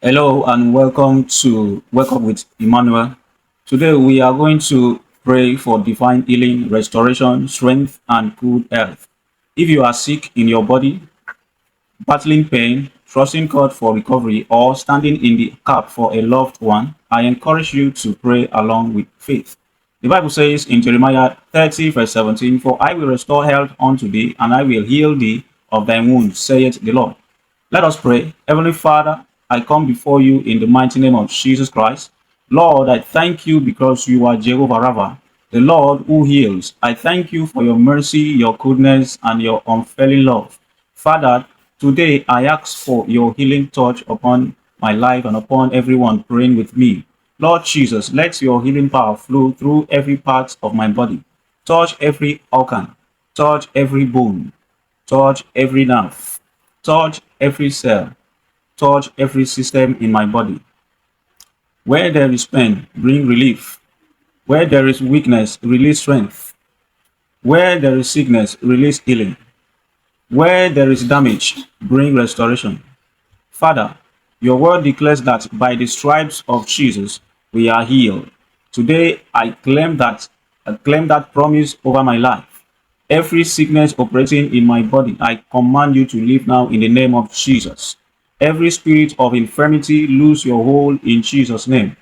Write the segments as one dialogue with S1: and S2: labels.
S1: Hello and welcome to Wake Up with Emmanuel. Today we are going to pray for divine healing, restoration, strength, and good health. If you are sick in your body, battling pain, trusting God for recovery, or standing in the gap for a loved one, I encourage you to pray along with faith. The Bible says in Jeremiah 30, verse 17, "For I will restore health unto thee, and I will heal thee of thy wounds, saith the Lord." Let us pray. Heavenly Father, I come before you in the mighty name of Jesus Christ. Lord, I thank you because you are Jehovah Rapha, the Lord who heals. I thank you for your mercy, your goodness, and your unfailing love. Father, today I ask for your healing touch upon my life and upon everyone praying with me. Lord Jesus, let your healing power flow through every part of my body. Touch every organ, touch every bone, touch every nerve, touch every cell, touch every system in my body. Where there is pain, bring relief. Where there is weakness, release strength. Where there is sickness, release healing. Where there is damage, bring restoration. Father, your word declares that by the stripes of Jesus we are healed. Today I claim that promise over my life. Every sickness operating in my body, I command you to leave now in the name of Jesus. Every spirit of infirmity, lose your hold in Jesus' name.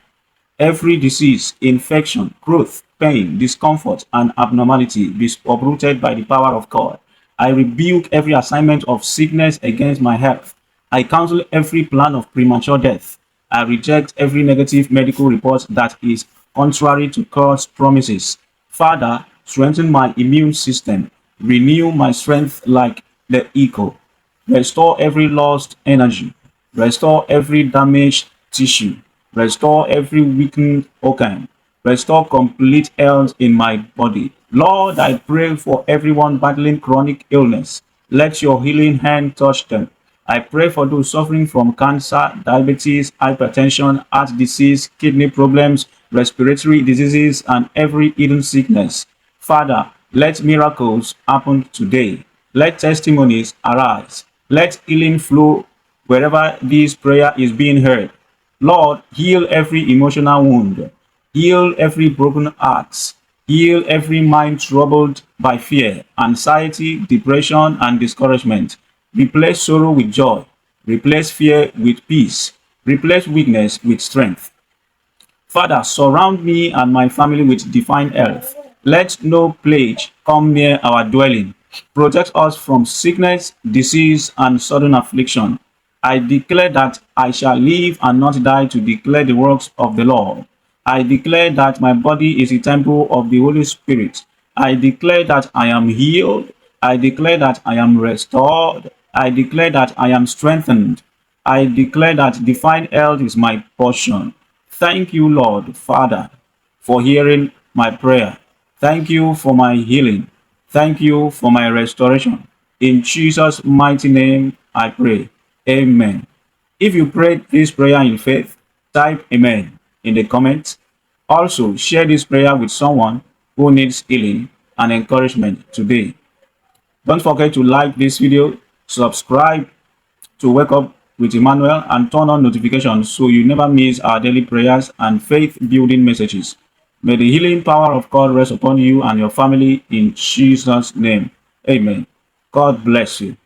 S1: Every disease, infection, growth, pain, discomfort, and abnormality be uprooted by the power of God. I rebuke every assignment of sickness against my health. I cancel every plan of premature death. I reject every negative medical report that is contrary to God's promises. Father, strengthen my immune system. Renew my strength like the eagle. Restore every lost energy. Restore every damaged tissue. Restore every weakened organ. Restore complete health in my body. Lord, I pray for everyone battling chronic illness. Let your healing hand touch them. I pray for those suffering from cancer, diabetes, hypertension, heart disease, kidney problems, respiratory diseases, and every hidden sickness. Father, let miracles happen today. Let testimonies arise. Let healing flow wherever this prayer is being heard. Lord, heal every emotional wound. Heal every broken heart. Heal every mind troubled by fear, anxiety, depression, and discouragement. Replace sorrow with joy. Replace fear with peace. Replace weakness with strength. Father, surround me and my family with divine health. Let no plague come near our dwelling. Protect us from sickness, disease, and sudden affliction. I declare that I shall live and not die to declare the works of the Lord. I declare that my body is a temple of the Holy Spirit. I declare that I am healed. I declare that I am restored. I declare that I am strengthened. I declare that divine health is my portion. Thank you, Lord, Father, for hearing my prayer. Thank you for my healing. Thank you for my restoration. In Jesus' mighty name, I pray. Amen. If you prayed this prayer in faith, type Amen in the comments. Also, share this prayer with someone who needs healing and encouragement today. Don't forget to like this video, subscribe to Wake Up with Emmanuel, and turn on notifications so you never miss our daily prayers and faith building messages. May the healing power of God rest upon you and your family in Jesus' name. Amen. God bless you.